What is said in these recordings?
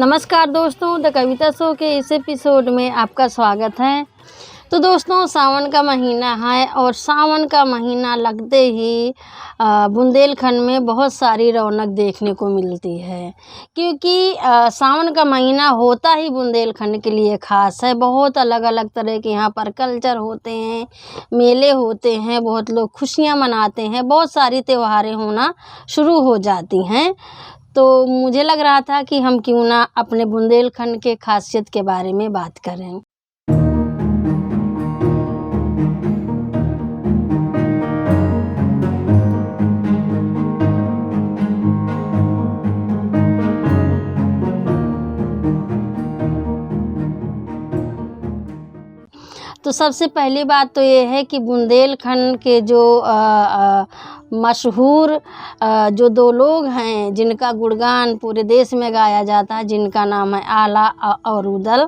नमस्कार दोस्तों, the Kavita show के इस एपिसोड में आपका स्वागत है। तो दोस्तों, सावन का महीना है और सावन का महीना लगते ही बुंदेलखंड में बहुत सारी रौनक देखने को मिलती है, क्योंकि सावन का महीना होता ही बुंदेलखंड के लिए ख़ास है। बहुत अलग अलग तरह के यहाँ पर कल्चर होते हैं, मेले होते हैं, बहुत लोग खुशियाँ मनाते हैं, बहुत सारी त्योहारें होना शुरू हो जाती हैं। तो मुझे लग रहा था कि हम क्यों ना अपने बुंदेलखंड के खासियत के बारे में बात करें। तो सबसे पहली बात तो ये है कि बुंदेलखंड के जो मशहूर जो दो लोग हैं जिनका गुणगान पूरे देश में गाया जाता है, जिनका नाम है आला और उदल।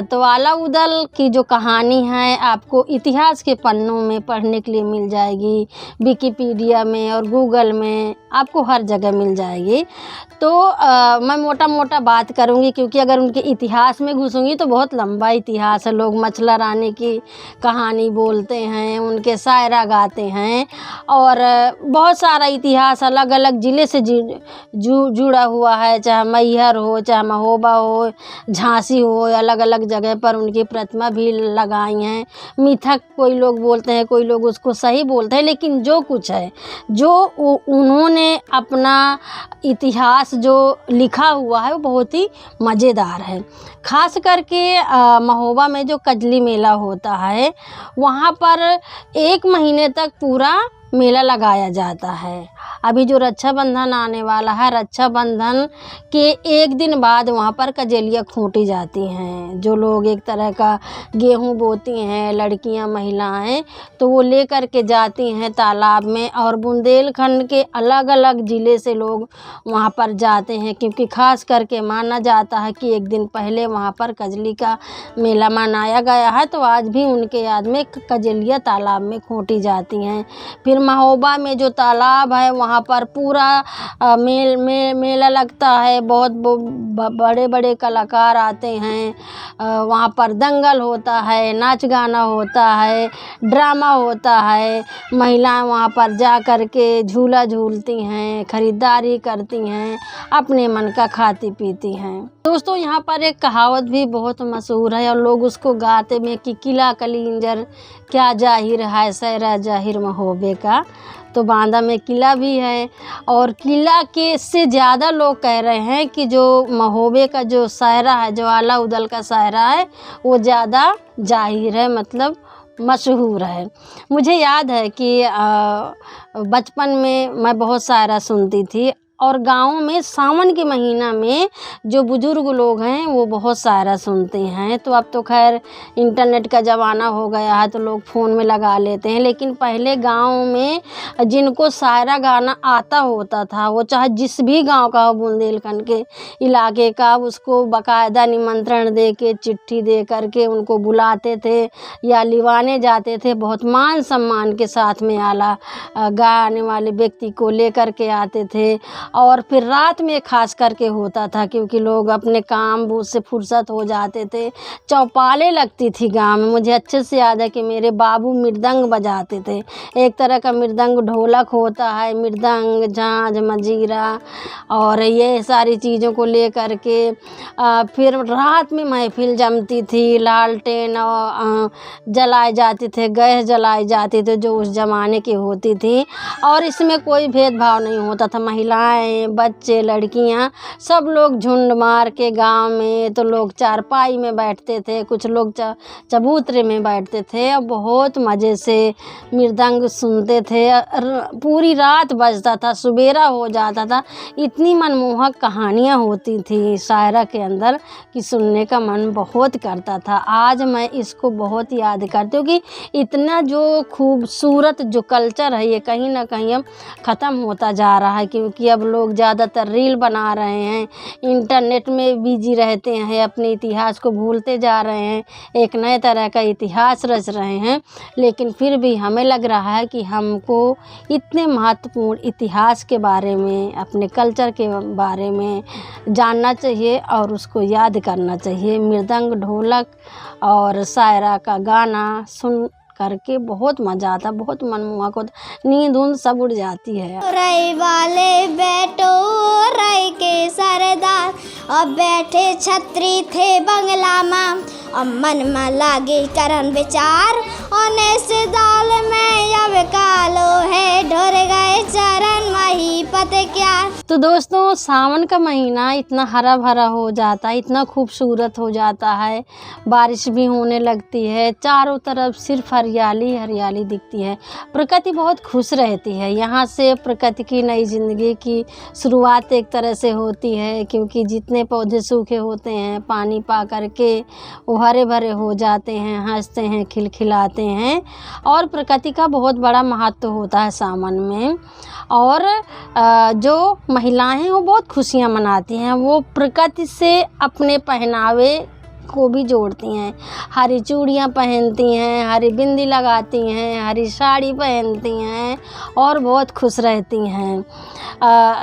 तो आला उदल की जो कहानी है आपको इतिहास के पन्नों में पढ़ने के लिए मिल जाएगी, विकिपीडिया में और गूगल में आपको हर जगह मिल जाएगी। तो मैं मोटा मोटा बात करूँगी, क्योंकि अगर उनके इतिहास में घुसूँगी तो बहुत लंबा इतिहास है। लोग मछला रानी की कहानी बोलते हैं, उनके शायरा गाते हैं और बहुत सारा इतिहास अलग अलग ज़िले से जुड़ा हुआ है, चाहे मैहर हो, चाहे महोबा हो, झांसी हो, अलग अलग जगह पर उनकी प्रतिमा भी लगाई हैं। मिथक कोई लोग बोलते हैं, कोई लोग उसको सही बोलते हैं, लेकिन जो कुछ है, जो उन्होंने अपना इतिहास जो लिखा हुआ है वो बहुत ही मज़ेदार है। ख़ास करके महोबा में जो कजली मेला होता है, वहाँ पर 1 महीने तक पूरा मेला लगाया जाता है। अभी जो रक्षाबंधन आने वाला है, रक्षाबंधन के 1 दिन बाद वहाँ पर कजेलियाँ खूंटी जाती हैं। जो लोग एक तरह का गेहूँ बोती हैं, लड़कियाँ महिलाएं, तो वो ले कर के जाती हैं तालाब में, और बुंदेलखंड के अलग अलग ज़िले से लोग वहाँ पर जाते हैं, क्योंकि ख़ास करके माना जाता है कि 1 दिन पहले वहाँ पर कजली का मेला मनाया गया है। तो आज भी उनके याद में कजेलियाँ तालाब में खूंटी जाती हैं। फिर महोबा में जो तालाब है वहाँ पर पूरा मेला लगता है। बहुत बड़े बड़े कलाकार आते हैं, वहाँ पर दंगल होता है, नाच गाना होता है, ड्रामा होता है। महिलाएं वहाँ पर जा कर के झूला झूलती हैं, ख़रीदारी करती हैं, अपने मन का खाती पीती हैं। दोस्तों, यहाँ पर एक कहावत भी बहुत मशहूर है और लोग उसको गाते में कि किला कलिंजर क्या जाहिर है, सहरा जाहिर महोबे का। तो बांदा में किला भी है, और किला के से ज़्यादा लोग कह रहे हैं कि जो महोबे का जो शायरा है, जो आला उदल का शायरा है, वो ज़्यादा जाहिर है, मतलब मशहूर है। मुझे याद है कि बचपन में मैं बहुत शायरा सुनती थी, और गाँव में सावन के महीना में जो बुज़ुर्ग लोग हैं वो बहुत शायरा सुनते हैं। तो अब तो खैर इंटरनेट का ज़माना हो गया है, तो लोग फ़ोन में लगा लेते हैं, लेकिन पहले गाँव में जिनको शायरा गाना आता होता था, वो चाहे जिस भी गांव का हो बुंदेलखंड के इलाके का, उसको बाकायदा निमंत्रण दे के, चिट्ठी दे करके उनको बुलाते थे या लिवाने जाते थे। बहुत मान सम्मान के साथ में आला गाने वाले व्यक्ति को लेकर के आते थे, और फिर रात में ख़ास करके होता था, क्योंकि लोग अपने काम से फुर्सत हो जाते थे। चौपालें लगती थी गांव में। मुझे अच्छे से याद है कि मेरे बाबू मृदंग बजाते थे। एक तरह का मृदंग ढोलक होता है, मृदंग, झांझ, मजीरा, और ये सारी चीज़ों को ले कर के फिर रात में महफिल जमती थी। लालटेन जलाए जाते थे, गैस जलाए जाते थे, जो उस ज़माने की होती थी, और इसमें कोई भेदभाव नहीं होता था। महिलाएं, बच्चे, लड़कियां, सब लोग झुंड मार के गांव में, तो लोग चारपाई में बैठते थे, कुछ लोग चबूतरे में बैठते थे, और बहुत मज़े से मृदंग सुनते थे। पूरी रात बजता था, सुबेरा हो जाता था। इतनी मनमोहक कहानियाँ होती थी शायरा के अंदर कि सुनने का मन बहुत करता था। आज मैं इसको बहुत याद करती हूँ कि इतना जो खूबसूरत जो कल्चर है, ये कहीं ना कहीं अब ख़त्म होता जा रहा है, क्योंकि अब सब लोग ज़्यादातर रील बना रहे हैं, इंटरनेट में बिजी रहते हैं, अपने इतिहास को भूलते जा रहे हैं, एक नए तरह का इतिहास रच रहे हैं। लेकिन फिर भी हमें लग रहा है कि हमको इतने महत्वपूर्ण इतिहास के बारे में, अपने कल्चर के बारे में जानना चाहिए और उसको याद करना चाहिए। मृदंग, ढोलक और शायरा का गाना सुन करके बहुत मज़ा आता, बहुत मनमोहक होता, नींद उन सब उड़ जाती है। रई वाले बैठो रई के सरदार, अब बैठे छतरी थे बंगला में, अब मन में लागे करन विचार, और से दाल में अब कालो है, ढोर गए चरण वही पत क्या। तो दोस्तों, सावन का महीना इतना हरा भरा हो जाता है, इतना खूबसूरत हो जाता है, बारिश भी होने लगती है, चारों तरफ सिर्फ हरियाली हरियाली दिखती है, प्रकृति बहुत खुश रहती है। यहाँ से प्रकृति की नई ज़िंदगी की शुरुआत एक तरह से होती है, क्योंकि जितने पौधे सूखे होते हैं पानी पा करके वो हरे भरे हो जाते हैं, हंसते हैं, खिलखिलाते हैं, और प्रकृति का बहुत बड़ा महत्व होता है सावन में। और जो महिलाएं हैं वो बहुत खुशियां मनाती हैं, वो प्रकृति से अपने पहनावे को भी जोड़ती हैं, हरी चूड़ियाँ पहनती हैं, हरी बिंदी लगाती हैं, हरी साड़ी पहनती हैं और बहुत खुश रहती हैं।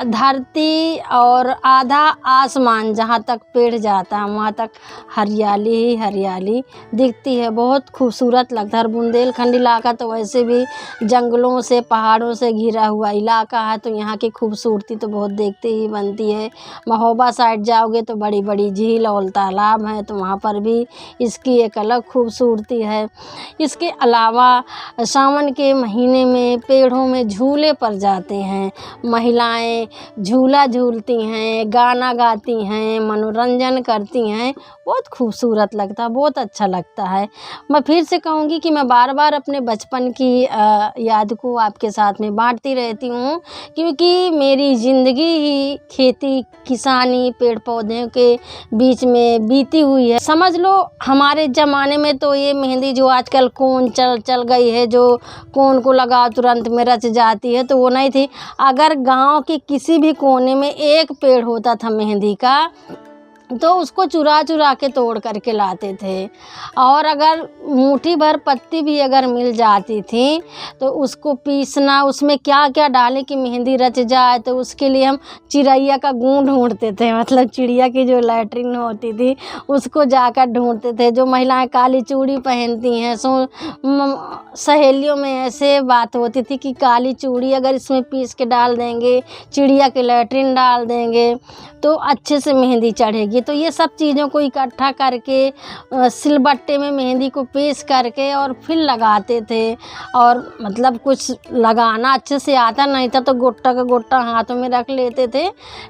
धरती और आधा आसमान जहाँ तक पेड़ जाता है वहाँ तक हरियाली ही हरियाली दिखती है, बहुत खूबसूरत लगता है। और बुंदेलखंड इलाका तो वैसे भी जंगलों से, पहाड़ों से घिरा हुआ इलाका है, तो यहाँ की खूबसूरती तो बहुत देखते ही बनती है। महोबा साइड जाओगे तो बड़ी बड़ी झील और तालाब हैं, तो वहाँ पर भी इसकी एक अलग खूबसूरती है। इसके अलावा सावन के महीने में पेड़ों में झूले पर जाते हैं, महिलाएं झूला झूलती हैं, गाना गाती हैं, मनोरंजन करती हैं, बहुत खूबसूरत लगता है, बहुत अच्छा लगता है। मैं फिर से कहूँगी कि मैं बार बार अपने बचपन की याद को आपके साथ में बांटती रहती हूँ, क्योंकि मेरी ज़िंदगी ही खेती, किसानी, पेड़ पौधे के बीच में बीती हुई है। समझ लो हमारे ज़माने में तो ये मेहंदी जो आजकल कोन चल गई है, जो कोन को लगाओ तुरंत में रच जाती है, तो वो नहीं थी। अगर गांव के किसी भी कोने में एक पेड़ होता था मेहंदी का, तो उसको चुरा चुरा के तोड़ करके लाते थे, और अगर मुट्ठी भर पत्ती भी अगर मिल जाती थी तो उसको पीसना, उसमें क्या क्या डालें कि मेहंदी रच जाए, तो उसके लिए हम चिड़ैया का गूँ ढूंढते थे, मतलब चिड़िया की जो लैट्रिन होती थी उसको जाकर ढूंढते थे। जो महिलाएं काली चूड़ी पहनती हैं, सहेलियों में ऐसे बात होती थी कि काली चूड़ी अगर इसमें पीस के डाल देंगे, चिड़िया के लैट्रिन डाल देंगे तो अच्छे से मेहंदी चढ़ेगी। तो ये सब चीज़ों को इकट्ठा करके सिलबट्टे में मेहंदी को पीस करके और फिर लगाते थे, और मतलब कुछ लगाना अच्छे से आता नहीं था तो गोटा का गोटा हाथों में रख लेते थे,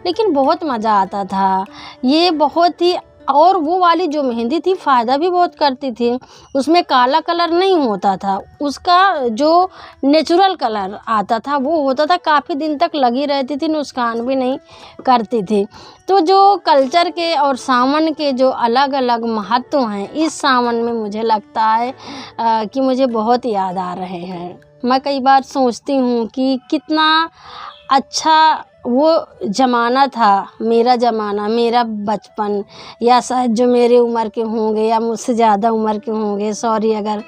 लेकिन बहुत मज़ा आता था ये, बहुत ही। और वो वाली जो मेहंदी थी फ़ायदा भी बहुत करती थी, उसमें काला कलर नहीं होता था, उसका जो नेचुरल कलर आता था वो होता था, काफ़ी दिन तक लगी रहती थी, नुकसान भी नहीं करती थी। तो जो कल्चर के और सावन के जो अलग अलग महत्व हैं, इस सावन में मुझे लगता है कि मुझे बहुत याद आ रहे हैं। मैं कई बार सोचती हूँ कि कितना अच्छा वो ज़माना था, मेरा ज़माना, मेरा बचपन, या शायद जो मेरे उम्र के होंगे या मुझसे ज़्यादा उम्र के होंगे। सॉरी अगर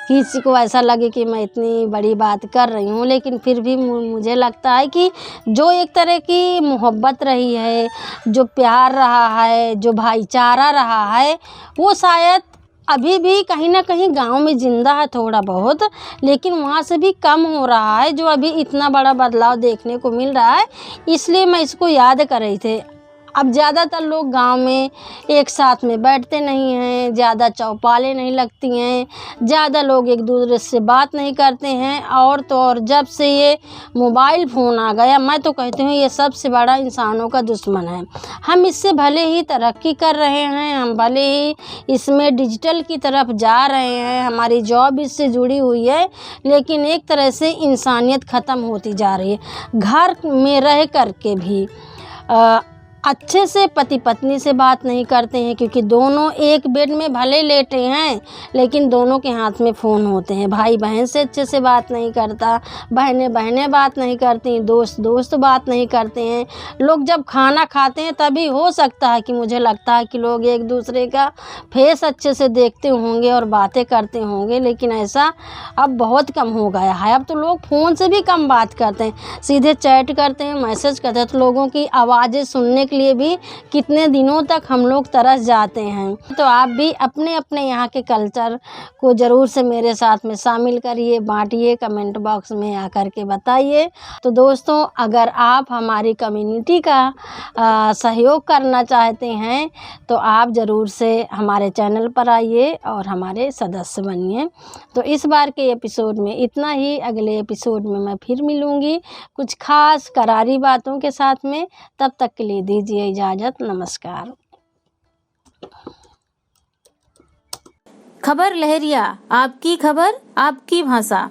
किसी को ऐसा लगे कि मैं इतनी बड़ी बात कर रही हूँ, लेकिन फिर भी मुझे लगता है कि जो एक तरह की मोहब्बत रही है, जो प्यार रहा है, जो भाईचारा रहा है, वो शायद अभी भी कहीं ना कहीं गांव में ज़िंदा है थोड़ा बहुत, लेकिन वहाँ से भी कम हो रहा है, जो अभी इतना बड़ा बदलाव देखने को मिल रहा है। इसलिए मैं इसको याद कर रही थी। अब ज़्यादातर लोग गांव में एक साथ में बैठते नहीं हैं, ज़्यादा चौपालें नहीं लगती हैं, ज़्यादा लोग एक दूसरे से बात नहीं करते हैं, और तो और जब से ये मोबाइल फ़ोन आ गया, मैं तो कहती हूँ ये सबसे बड़ा इंसानों का दुश्मन है। हम इससे भले ही तरक्की कर रहे हैं, हम भले ही इसमें डिजिटल की तरफ जा रहे हैं, हमारी जॉब इससे जुड़ी हुई है, लेकिन एक तरह से इंसानियत ख़त्म होती जा रही है। घर में रह कर के भी अच्छे से पति पत्नी से बात नहीं करते हैं, क्योंकि दोनों एक बेड में भले लेटे हैं लेकिन दोनों के हाथ में फ़ोन होते हैं। भाई बहन से अच्छे से बात नहीं करता, बहनें बहनें बात नहीं करती, दोस्त दोस्त बात नहीं करते हैं। लोग जब खाना खाते हैं तभी हो सकता है कि मुझे लगता है कि लोग एक दूसरे का फेस अच्छे से देखते होंगे और बातें करते होंगे, लेकिन ऐसा अब बहुत कम हो गया है। अब तो लोग फ़ोन से भी कम बात करते हैं, सीधे चैट करते हैं, मैसेज करते हैं। तो लोगों की आवाज़ें सुनने के लिए भी कितने दिनों तक हम लोग तरस जाते हैं। तो आप भी अपने अपने यहाँ के कल्चर को ज़रूर से मेरे साथ में शामिल करिए, बांटिए, कमेंट बॉक्स में आकर के बताइए। तो दोस्तों, अगर आप हमारी कम्युनिटी का सहयोग करना चाहते हैं तो आप ज़रूर से हमारे चैनल पर आइए और हमारे सदस्य बनिए। तो इस बार के एपिसोड में इतना ही। अगले एपिसोड में मैं फिर मिलूँगी कुछ खास करारी बातों के साथ में। तब तक के लिए दीजिए इजाज़त। नमस्कार। खबर लहरिया, आपकी खबर आपकी भाषा।